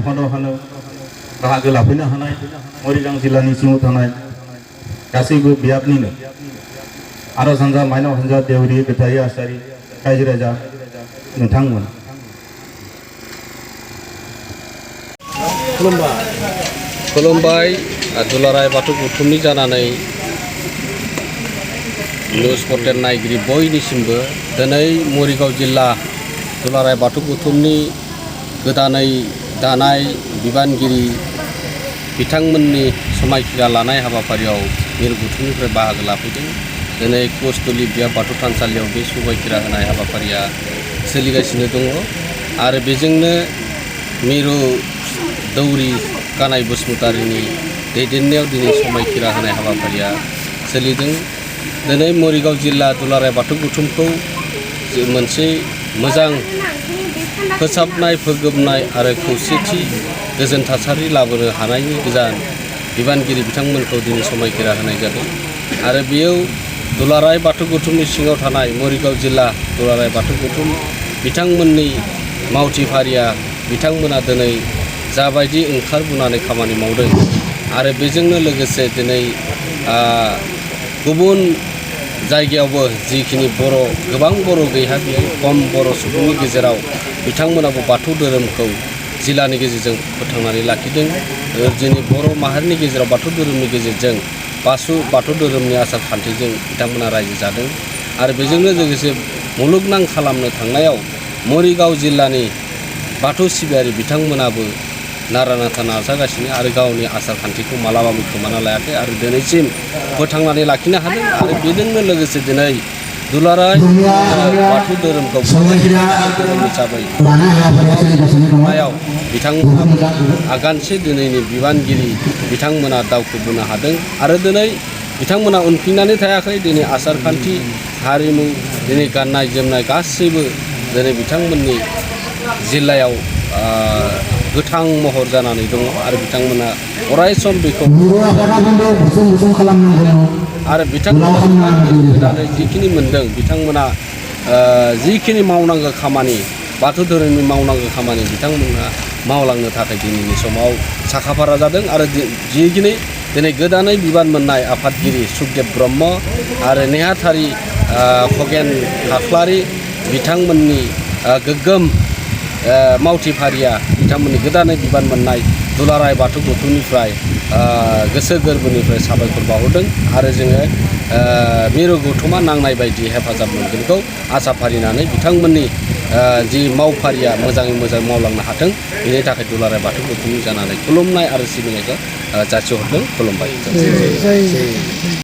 आफादाव बाहागो लाफैनो हानाय मरिगाव जिल्लानि सिङाव थानाय गासैबो बियाबनिनो आरज हान्जा माइनाव हान्जा देउरि गोथारि आसारि रायजो राजा नोंथांमोन खुलुमबाय दुलाराय बाथौ गौथुमनि जानानै निउज पर्टेल नायगिरि बयनिसिमबो दिनै मरिगाव जिल्ला दुलाराय बाथौ गौथुमनि गोदानै दानाय बिबानगिरि बिथांमोननि समायखिरा लानाय हाबाफारियाव मिरु गौथुमनिफ्राय बाहागो लाफैदों। दिनै कुसतुलि बिया बाथौ थानसालियाव बे समायखिरा होनाय हाबाफारिया सोलिगासिनो दङ आरो बेजोंनो मिरु दौरि कानाइ बसुमतारीनि दैदेननायाव दिनै समायखिरा होनाय हाबाफारिया सोलिदों। दिनै मरिगाव जिल्ला दुलाराय बाथौ गौथुमखौ मोनसे मोजां फोसाबनाय फोगोबनाय आरो खौसेथि गोजोन थासारि लाबोनो हानायनि गोजान बिबानगिरि बिथांमोनखौ दिनै समायखिरा होनाय जादों आरो बेयाव दुलाराय बाथौ गौथुमनि सिङाव थानाय मरिगाव जिल्ला दुलाराय बाथौ गौथुम बिथांमोननि मावथि फारिया बिथांमोना दिनै जाबायदि ओंखारबोनानै खामानि मावदों आरो बेजोंनो लोगोसे दिनै गुबुन जायगायावबो जिखिनि गोबां बर' गैया बेयाव खम बर' सुबुंनि गेजेराव बिथांमोनाबो बाथौ धोरोमखौ जिल्लानि गेजेरजों फोथांनानै लाखिदों। जोंनि बर' माहारिनि गेजेराव बाथौ धोरोमनि गेजेरजों बाथौ धोरोमनि आसार खान्थिजों बिथांमोना रायजो जादों आरो बेजोंनो लोगोसे मुलुगनां खालामनो थांनायाव मरिगाव जिल्लानि बाथौ सिबियारि बिथांमोनाबो नारा नाथा नाजागासिनो आरो गावनि आसार खान्थिखौ मालाबाबो खोमाना लायाखै आरो दिनैसिम फोथांनानै लाखिनो हादों आरो बेजोंनो लोगोसे दिनै दुलाराय बाथौ धोरोमखौ धोरोम हिसाबै लानायाव बिथांमोना आगानसे दिनैनि बिबानगिरि बिथांमोना दावखोबोनो हादों आरो दिनै बिथांमोना उनफिननानै थायाखै। दिनै आसार खान्थि हारिमु दिनै गाननाय जोमनाय गासैबो दिनै बिथांमोननि जिल्लायाव गोथां महर जानानै दङ आरो बिथांमोना अरायसम बेखौ आरो बिथांमोना जिखिनि मोनदों बिथांमोना जिखिनि मावनांगौ खामानि बाथौ धोरोमनि मावनांगौ खामानि बिथांमोना मावलांनो थाखाय दिनैनि समाव साखाफारा जादों आरो जिखिनि दिनै गोदानै बिबान मोननाय आफादगिरि सुखदेब ब्रह्म आरो नेहाथारि खगेन खाख्लारि बिथांमोननि गोग्गोम मावथि फारिया बिथांमोननि गोदानै बिबान मोननाय दुलाराय बाथौ गौथुमनिफ्राय गोसो गोरबोनिफ्राय साबायखर बावहरदों आरो जोङो मिरु गौथुमा नांनाय बायदि हेफाजाब मोनगोनखौ आसा फारिनानै बिथांमोननि जि मावफारिया मोजाङै मोजां मावलांनो हाथों बेनि थाखाय दुलाराय बाथौ गौथुमनि जानानै खुलुमनाय आरो सिबिनायखौ जासिहरदों। खुलुमबाय।